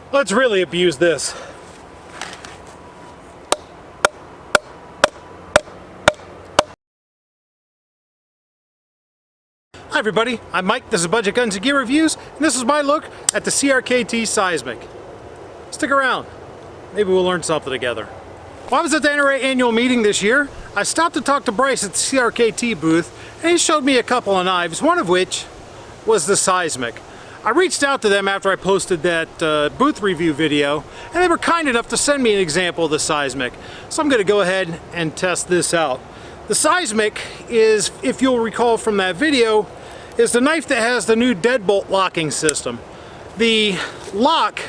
Let's really abuse this. Hi everybody, I'm Mike, this is Budget Guns and Gear Reviews, and this is my look at the CRKT Seismic. Stick around, maybe we'll learn something together. While I was at the NRA annual meeting this year, I stopped to talk to Bryce at the CRKT booth, and he showed me a couple of knives, one of which was the Seismic. I reached out to them after I posted that booth review video, and they were kind enough to send me an example of the Seismic. So I'm going to go ahead and test this out. The Seismic is, if you'll recall from that video, is the knife that has the new deadbolt locking system. The lock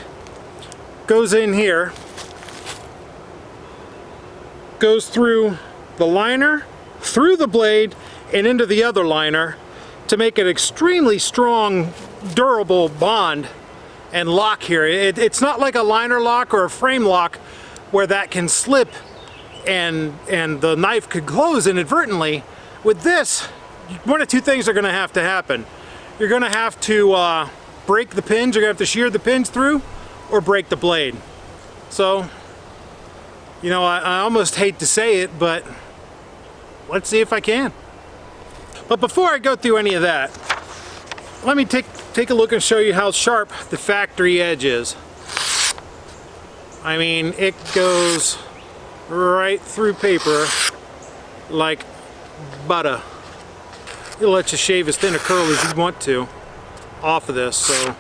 goes in here, goes through the liner, through the blade, and into the other liner to make an extremely strong, durable bond and lock here. It's not like a liner lock or a frame lock where that can slip and the knife could close inadvertently. With this, one of two things are going to happen. You're going to have to break the pins, you're going to have to shear the pins through, or break the blade. So, you know, I almost hate to say it, but let's see if I can. But before I go through any of that, let me take a look and show you how sharp the factory edge is. I mean, it goes right through paper like butter. It'll let you shave as thin a curl as you want to off of this. So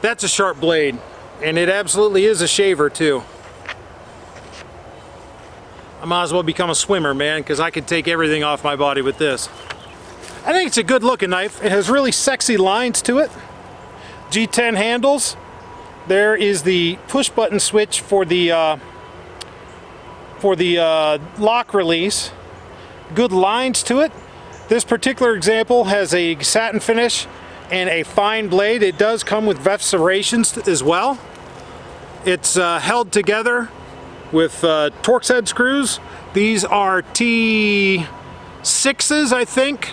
that's a sharp blade, and it absolutely is a shaver too. I might as well become a swimmer, man, because I could take everything off my body with this. I think it's a good looking knife. It has really sexy lines to it. G10 handles. There is the push button switch for the lock release. Good lines to it. This particular example has a satin finish and a fine blade. It does come with VEF serrations as well. It's held together with Torx head screws. These are T6s, I think,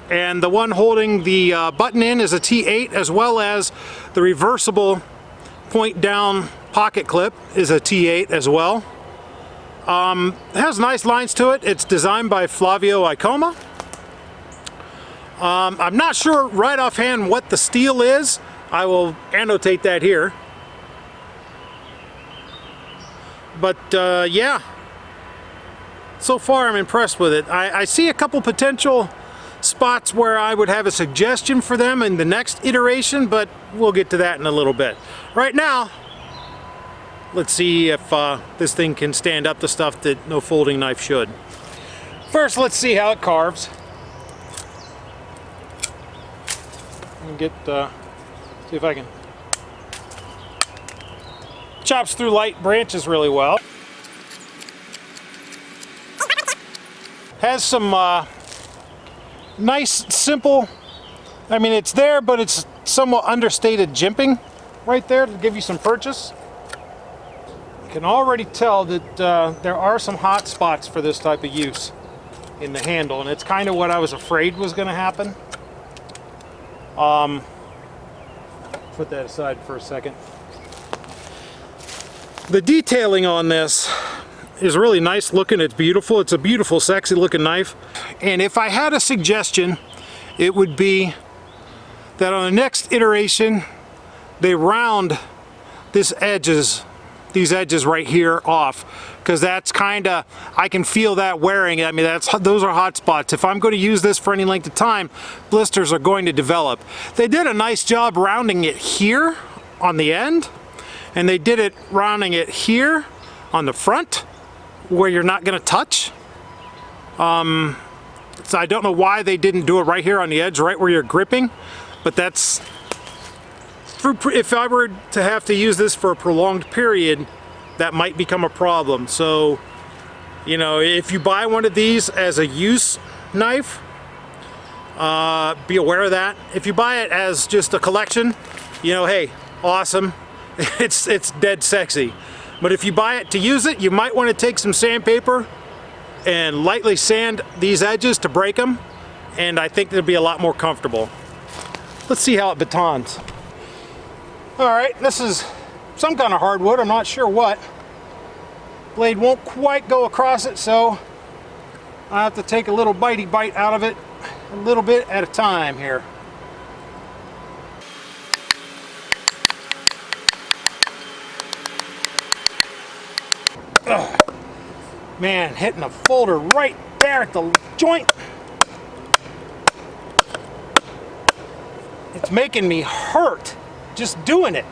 and the one holding the button in is a T8, as well as the reversible point down pocket clip is a T8 as well. It has nice lines to it. It's designed by Flavio Ikoma. I'm not sure right offhand what the steel is. I will annotate that here. But yeah, so far I'm impressed with it. I see a couple potential spots where I would have a suggestion for them in the next iteration, but we'll get to that in a little bit. Right now, let's see if this thing can stand up to stuff that no folding knife should. First, let's see how it carves. Get see if I can. Chops through light branches really well. Has some nice, simple, I mean, it's there, but it's somewhat understated jimping right there to give you some purchase. You can already tell that there are some hot spots for this type of use in the handle, and it's kind of what I was afraid was going to happen. Put that aside for a second. The detailing on this is really nice looking. It's beautiful. It's a beautiful, sexy looking knife. And if I had a suggestion, it would be that on the next iteration, they round these edges right here off, because that's kind of, I can feel that wearing. I mean, those are hot spots. If I'm going to use this for any length of time, blisters are going to develop. They did a nice job rounding it here on the end, and they did it rounding it here on the front where you're not going to touch. So I don't know why they didn't do it right here on the edge, right where you're gripping, but that's, if I were to have to use this for a prolonged period, that might become a problem. So, you know, if you buy one of these as a use knife, be aware of that. If you buy it as just a collection, you know, hey, awesome, it's dead sexy. But if you buy it to use it, you might want to take some sandpaper and lightly sand these edges to break them, and I think it'll be a lot more comfortable. Let's see how it batons. All right, this is some kind of hardwood, I'm not sure what. Blade won't quite go across it, so I have to take a little bitey bite out of it a little bit at a time here. Ugh. Man, hitting the folder right there at the joint. It's making me hurt just doing it.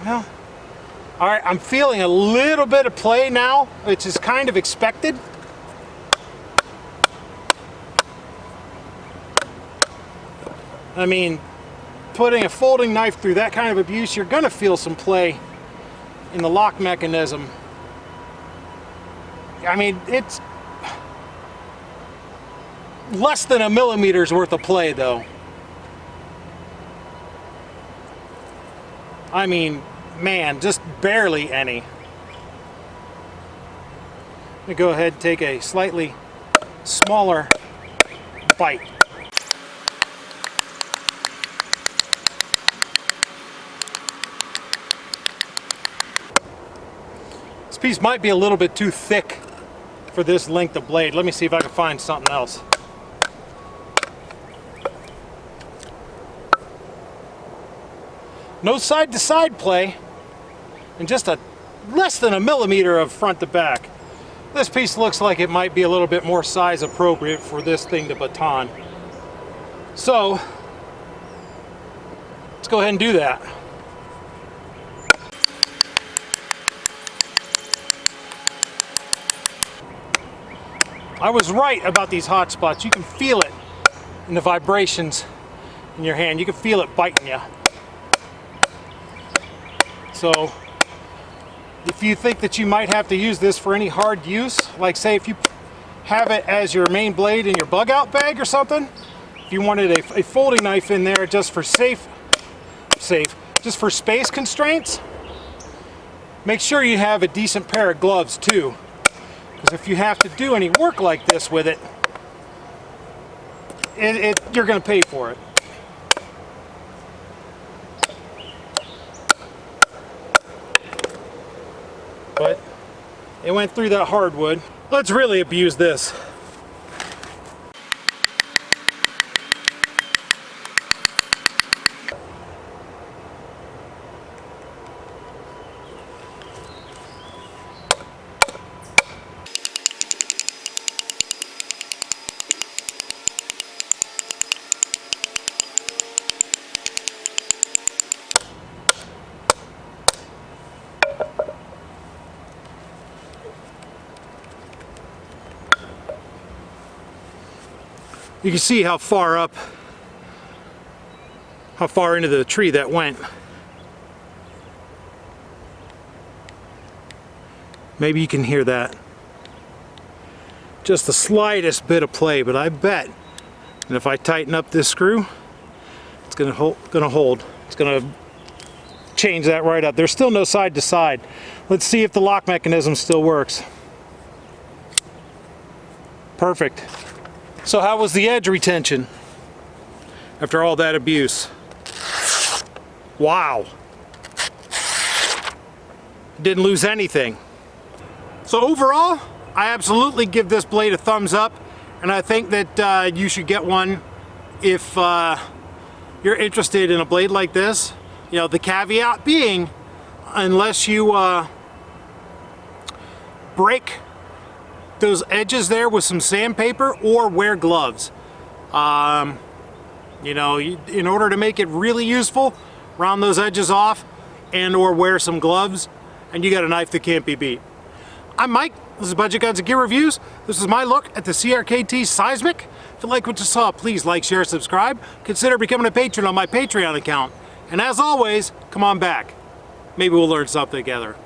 Well, all right, I'm feeling a little bit of play now, which is kind of expected. I mean, putting a folding knife through that kind of abuse, you're gonna feel some play in the lock mechanism. I mean, it's less than a millimeter's worth of play though. I mean, man, just barely any. I'm gonna go ahead and take a slightly smaller bite. This piece might be a little bit too thick for this length of blade. Let me see if I can find something else. No side to side play, and just a less than a millimeter of front to back. This piece looks like it might be a little bit more size appropriate for this thing to baton. So let's go ahead and do that. I was right about these hot spots. You can feel it in the vibrations in your hand. You can feel it biting you. So if you think that you might have to use this for any hard use, like say if you have it as your main blade in your bug out bag or something, if you wanted a folding knife in there just for just for space constraints, make sure you have a decent pair of gloves too, because if you have to do any work like this with it, you're going to pay for it. But it went through that hardwood. Let's really abuse this. You can see how far into the tree that went. Maybe you can hear that. Just the slightest bit of play, but I bet, and if I tighten up this screw, it's gonna hold. It's gonna change that right up. There's still no side to side. Let's see if the lock mechanism still works. Perfect. So how was the edge retention after all that abuse? Wow. Didn't lose anything. So overall, I absolutely give this blade a thumbs up, and I think that you should get one if you're interested in a blade like this. You know, the caveat being, unless you break those edges there with some sandpaper or wear gloves. You know, in order to make it really useful, round those edges off and or wear some gloves, and you got a knife that can't be beat. I'm Mike. This is Budget Guides and Gear Reviews. This is my look at the CRKT Seismic. If you like what you saw, please like, share, subscribe. Consider becoming a patron on my Patreon account. And as always, come on back. Maybe we'll learn something together.